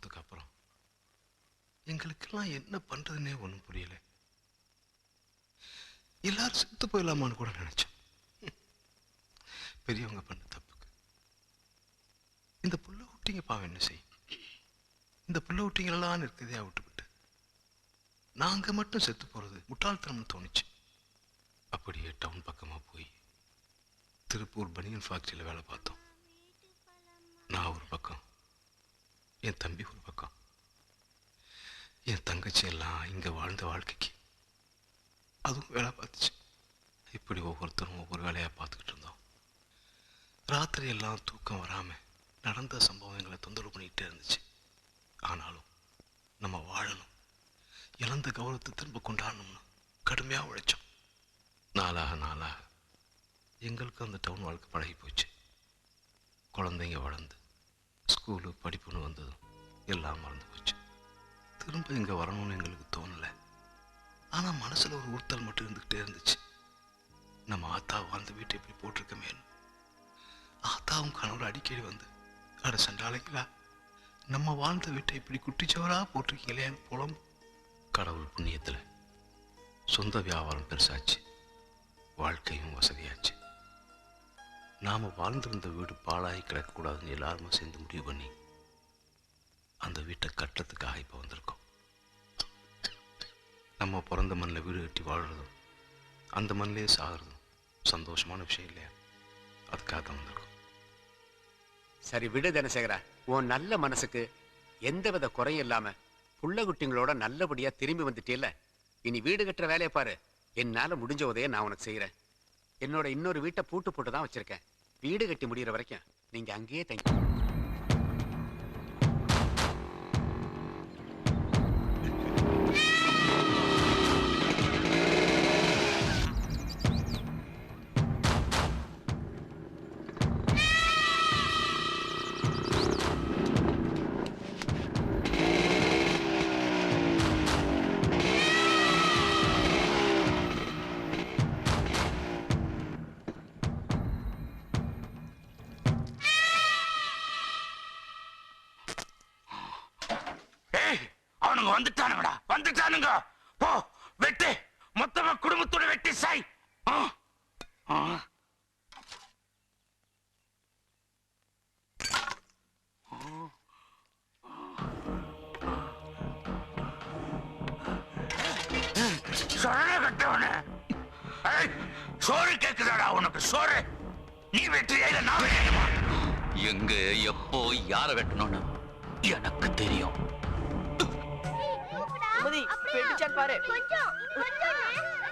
போனதுக்கு அப்புறம் எங்களுக்கெல்லாம் என்ன பண்றதுன்னே ஒன்றும் புரியல. எல்லாரும் செத்து போயிடலாமான்னு கூட நினைச்சோம். பெரியவங்க பண்ண தப்புக்கு இந்த புள்ள குட்டிங்க பாவம் என்ன செய்யும்? இந்த புள்ள குட்டிங்களெல்லாம் இருக்கிறதையா விட்டுவிட்டு நாங்க மட்டும் செத்து போறது முட்டாள்தனம்னு தோணுச்சு. அப்படியே டவுன் பக்கமா போய் திருப்பூர் பனியன் ஃபேக்டரியில் வேலை பார்த்தோம். நான் ஒரு பக்கம், என் தம்பி ஒரு பக்கம். என் தங்கச்சி எல்லாம் இங்க வாழ்ந்த வாழ்க்கைக்கு அதுவும் வேலை பார்த்துச்சு. இப்படி ஒவ்வொருத்தரும் ஒவ்வொரு வேலையா பார்த்துக்கிட்டு இருந்தோம். ராத்திரி எல்லாம் தூக்கம் வராம நடந்த சம்பவம் எங்களை தொந்தரவு பண்ணிக்கிட்டே இருந்துச்சு. ஆனாலும் நம்ம வாழணும், இழந்த கௌரவத்தை திரும்ப கொண்டாடணும்னு கடுமையா உழைச்சோம். நாளாக நாளாக எங்களுக்கு அந்த டவுன் வாழ்க்கை பழகி போச்சு. குழந்தைங்க வளர்ந்து ஸ்கூலு படிப்புன்னு வந்ததும் எல்லாம் மறந்து போச்சு. திரும்ப இங்க வரணும்னு எங்களுக்கு தோணலை. ஆனா மனசுல ஒரு உறுத்தல் மட்டும் இருந்துகிட்டே இருந்துச்சு. நம்ம ஆத்தா வாழ்ந்த வீட்டை இப்படி போட்டிருக்கமே. ஆத்தாவும் கணவர் அடிக்கடி வந்து அட சண்டாளைங்களா, நம்ம வாழ்ந்த வீட்டை இப்படி குட்டிச்சவரா போட்டிருக்கீங்களேன்னு புலம்பு. கடவுள் புண்ணியத்துல சொந்த வியாபாரம் பெருசாச்சு, வாழ்க்கையும் வசதியாச்சு. நாம வாழ்ந்திருந்த வீடு பாழாகி கிடக்கக்கூடாதுன்னு எல்லாருமே சேர்ந்து முடிவு பண்ணி அந்த வீட்டை கட்டுறதுக்காக இப்ப வந்திருக்கோம். நம்ம பிறந்த மண்ணில் வீடு கட்டி வாழ்றதும் அந்த மண்ணிலே சாகிறதும் சந்தோஷமான விஷயம் இல்லையா? அதுக்காக தான் வந்திருக்கோம். சரி விடு தனசேகரா, உன் நல்ல மனசுக்கு எந்தவித குறையும் இல்லாம புள்ள குட்டிங்களோட நல்லபடியா திரும்பி வந்துட்டேல. இனி வீடு கட்டுற வேலையை பாரு. என்னால முடிஞ்ச உதவியை நான் உனக்கு செய்யறேன். என்னோட இன்னொரு வீட்டை பூட்டு போட்டு தான் வச்சிருக்கேன். வீடு கட்டி முடிகிற வரைக்கும் நீங்க அங்கேயே தங்கி. வந்துட்டானுங்கடா, வந்துட்டானுங்க. போ வெட்டு, மொத்தமா குடும்பத்தோட வெட்டி சாய். சோறு கேக்குதாடா உனக்கு? சோறு நீ வெற்றியா இல்ல நான் வெட்டணுமா? எங்க எப்போ யார வெட்டணும்னு எனக்கு தெரியும். பாரு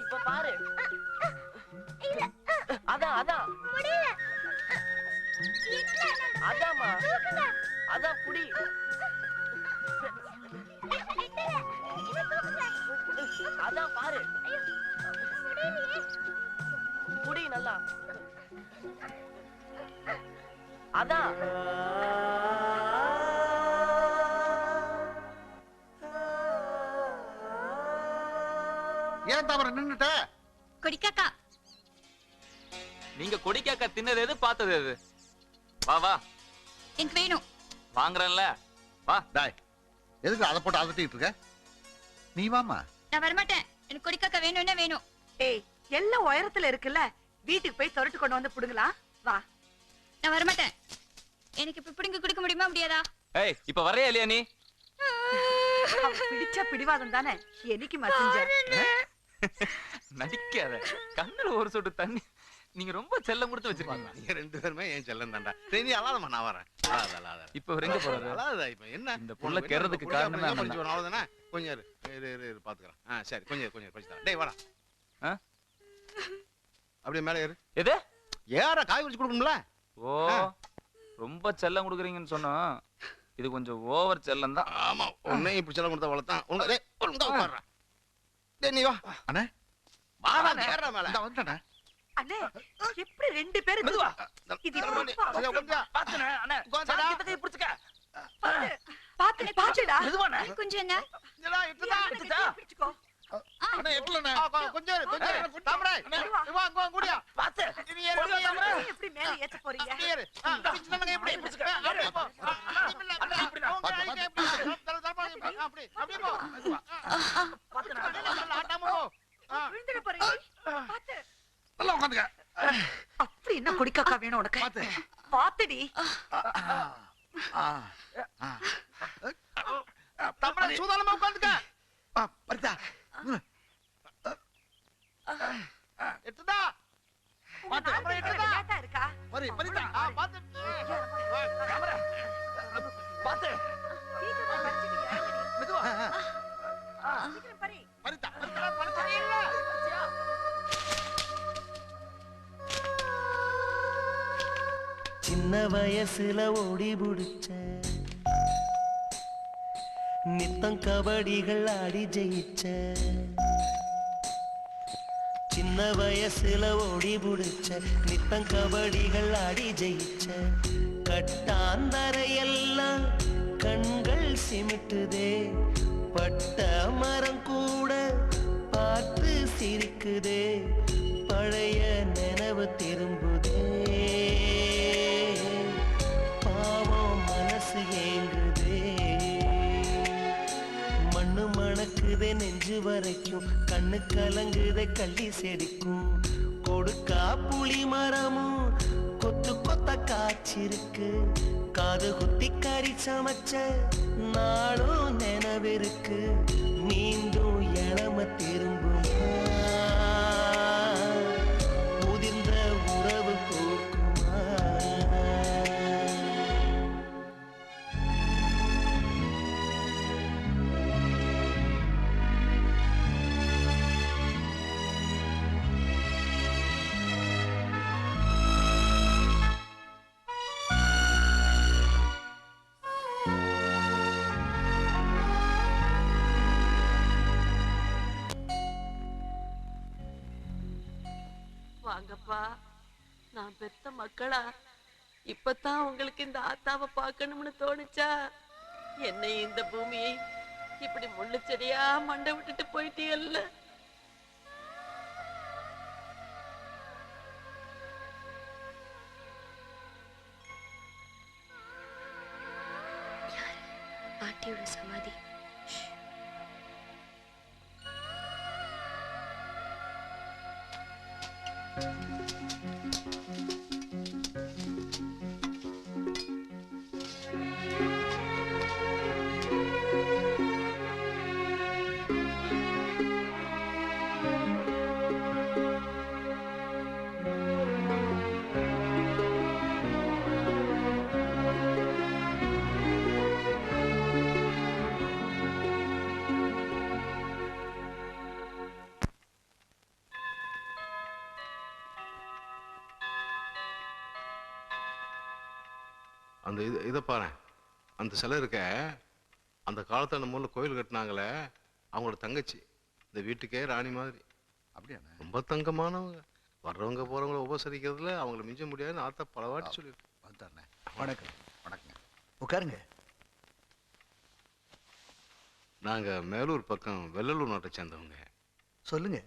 இப்ப பாரு. அதான் அதான் அதாமா, அதான் புடி. அதான் பாரு, புடி நல்லா. அதான் ஏன் தவற நின்னுட்ட? கொடிக்காக்கா, நீங்க கொடிக்காக்கா தின்னது எது பார்த்தது எது? வா வா, எனக்கு வேணும். வாங்குறேன்ல வா. டாய், எதுக்கு அதை போட்டு அதட்டிட்டு இருக்க? நீ வாமா. நான் வரமாட்டேன். எனக்கு கொடிக்காக்கா வேணும்னா வேணும். ஏய், எல்லாம் உயரத்துல இருக்குல்ல, வீட்டுக்கு போய் தொரட்டு கொண்டு வந்து புடுங்கலாம். வா. நான் வரமாட்டேன். எனக்கு இப்ப பிடிங்க குடிக்க முடியுமா முடியாதா? ஏய், இப்ப வரையா இல்லையா நீ? பிடிச்ச பிடிவாதம் தானே என்னைக்கு மசிஞ்ச. நடிக்காத, கண்ணுல ஒரு சொட்டு தண்ணி. நீங்க ரொம்ப செல்லம் கொடுத்து வச்சிருக்கீங்க. நீங்க ரெண்டு பேருமே ஏன் செல்லம் தாண்டா. நீ அழாதமா, நான் வரேன். இப்ப எங்க போறாரு? அழாதா இப்ப என்ன? இந்த புள்ள கேறதுக்கு காரணமே கொஞ்சம் அவ்வளவுதானே. கொஞ்சம் இரு பாத்துக்கிறேன். சரி, கொஞ்சம் கொஞ்சம். டேய் வாடா. அப்படியே மேல ஏறு. எது? ஏற காய் வச்சு கொடுக்கணும்ல. ஓ, ரொம்ப செல்லம் கொடுக்குறீங்கன்னு சொன்னா இது கொஞ்சம் ஓவர் செல்லம் தான். ஆமா, உன்னையும் இப்படி செல்லம் கொடுத்தா வளர்த்தான். ஒழுங்கா உட்கார்றா. டேய் நீ வா. அண்ணே வாடா, ஏறா மேல. இந்த வந்துட்டேன். அண்ணே, எப்படி ரெண்டு பேரும் மெதுவா. இது பாத்துனே அண்ணே. சாக்கிட்டே புடிச்சுக்க. பாத்துடா. மெதுவானே. கொஞ்சம் என்ன? பிடிச்சுக்கோ. அண்ணே எட்டலண்ணே. கொஞ்சம் தாமரை. வா அங்க கூடியா. பாத்து. நீ ஏறு. எப்படி மேல ஏத்த போறீங்க? ஏறு. சின்னங்க எப்படி? புடிச்சுக்க. விழுந்துட போறீங்க. பாத்து. நல்லா உட்காந்துக்க. அப்படி என்ன குடிக்காக்கா வேணும் உனக்கு? பாத்து. பாத்துடி. தம்பி சூதானமா உட்காந்துக்க. பரிதா. எட்டுதா. பாத்து. அப்புறம் எட்டுதா. லேட்டா இருக்கா? பரி பரிதா. பாத்து. பாத்து. சீக்கிரமா பறிச்சுட்டு இறங்குடி. மெதுவா. சீக்கிரம் பறி. பரிதா. பரிதா பரிதா இல்ல. சின்ன வயசுல ஓடி புடிச்ச நித்தம் கபடிகள் ஆடி ஜெயிச்ச சின்ன வயசுல ஓடி புடிச்ச நித்தம் கபடிகள் ஆடி ஜெயிச்ச கட்டாந்தரையெல்லாம் கண்கள் சிமிட்டுதே பட்ட மரம் கூட பார்த்து சிரிக்குதே பழைய நினைவு திரும்புதே பாவம் மனசு ஏங்குதே மண்ணு மணக்குதே நெஞ்சு வரைக்கும் கண்ணு கலங்குதே கள்ளி செடிக்கும் கொடுக்கா புளி மரமும் கொத்து கொத்த காய்ச்சிருக்கு காது குத்தி கறி சமைச்ச நாளும் நினைவிருக்கு மீண்டும் இளம திரும்புமா முதிர்ந்த உறவு போக்குமா வாங்கப்பா, நான் பெத்த மக்களா இப்பதான் உங்களுக்கு இந்த ஆத்தாவை பார்க்கணும்னு தோணுச்சா? என்னை இந்த பூமியை இப்படி முள்ளு செடியா மண்டை விட்டுட்டு போயிட்டீங்கல்ல. பாட்டியோட சமாதி. அந்த இதை பாரு, அந்த சிலை இருக்க, அந்த காலத்துல நம்ம ஊர்ல கோயில் கட்டினாங்களே, அவங்களோட தங்கச்சி இந்த வீட்டுக்கே ராணி மாதிரி. அப்படியா? ரொம்ப தங்கமானவங்க. வர்றவங்க போறவங்கள உபசரிக்கிறதுல அவங்கள மிஞ்ச முடியாதுன்னு ஆத்தா பல வாட்டி சொல்லியிருக்கு. வந்துட்டேன். வணக்கம். வணக்கம். உட்காருங்க. நாங்க மேலூர் பக்கம் வெள்ளலூர் நாட்டை சேர்ந்தவங்க. சொல்லுங்க.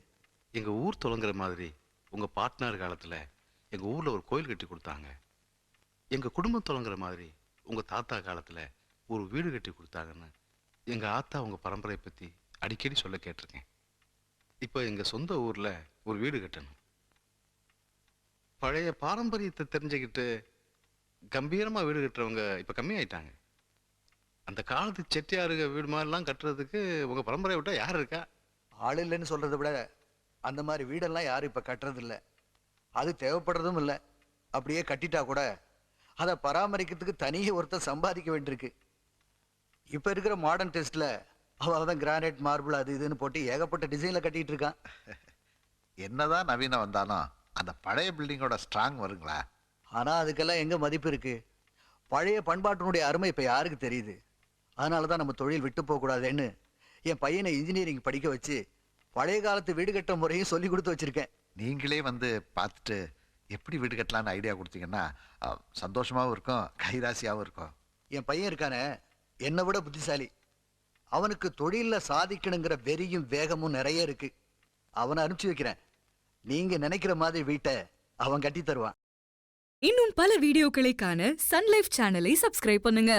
எங்க ஊர் தொடங்குற மாதிரி உங்க பார்ட்னர் காலத்துல எங்க ஊர்ல ஒரு கோயில் கட்டி கொடுத்தாங்க. எங்க குடும்பம் தொடங்குற மாதிரி உங்க தாத்தா காலத்துல ஒரு வீடு கட்டி கொடுத்தாங்கன்னு எங்க ஆத்தா உங்க பரம்பரையை பத்தி அடிக்கடி சொல்ல கேட்டிருக்கேன். இப்ப எங்க சொந்த ஊர்ல ஒரு வீடு கட்டணும். பழைய பாரம்பரியத்தை தெரிஞ்சுக்கிட்டு கம்பீரமா வீடு கட்டுறவங்க இப்ப கம்மியாயிட்டாங்க. அந்த காலத்து செட்டியாருங்க வீடு மாதிரிலாம் கட்டுறதுக்கு உங்க பரம்பரையை விட்டா யார் இருக்கா? ஆள் இல்லைன்னு சொல்றதை விட அந்த மாதிரி வீடெல்லாம் யாரும் இப்ப கட்டுறது இல்லை. அது தேவைப்படுறதும் இல்லை. அப்படியே கட்டிட்டா கூட அதை பராமரிக்கிறதுக்கு தனியே ஒருத்தர் சம்பாதிக்க வேண்டியிருக்கு. இப்ப இருக்கிற மாடர்ன் டெஸ்ட்ல அவதான் கிரானைட் மார்பிள் அது இதுன்னு போட்டு ஏகப்பட்ட டிசைன்ல கட்டிட்டு இருக்கான். என்னதான் நவீனம் வந்தாலும் அந்த பழைய பில்டிங்கோட ஸ்ட்ராங் வருங்களா? ஆனா அதுக்கெல்லாம் எங்க மதிப்பு இருக்கு? பழைய பண்பாட்டினுடைய அருமை இப்ப யாருக்கு தெரியுது? அதனாலதான் நம்ம தொழில் விட்டு போக கூடாதுன்னு என் பையனை இன்ஜினியரிங் படிக்க வச்சு பழைய காலத்து வீடு கட்ட முறையும் சொல்லி கொடுத்து வச்சிருக்கேன். நீங்களே வந்து பார்த்துட்டு எப்படி வீடு கட்டலான்னு ஐடியா கொடுத்தீங்கன்னா சந்தோஷமாவும் இருக்கும், கைராசியாவும் இருக்கும். என் பையன் இருக்கானே, என்னை விட புத்திசாலி. அவனுக்கு தொழில சாதிக்கணுங்கிற வெறியும் வேகமும் நிறைய இருக்கு. அவனை அனுப்பிச்சு வைக்கிறேன். நீங்க நினைக்கிற மாதிரி வீட்டை அவன் கட்டி தருவான். இன்னும் பல வீடியோக்களை காண சன் லைஃப் சேனலை சப்ஸ்கிரைப் பண்ணுங்க.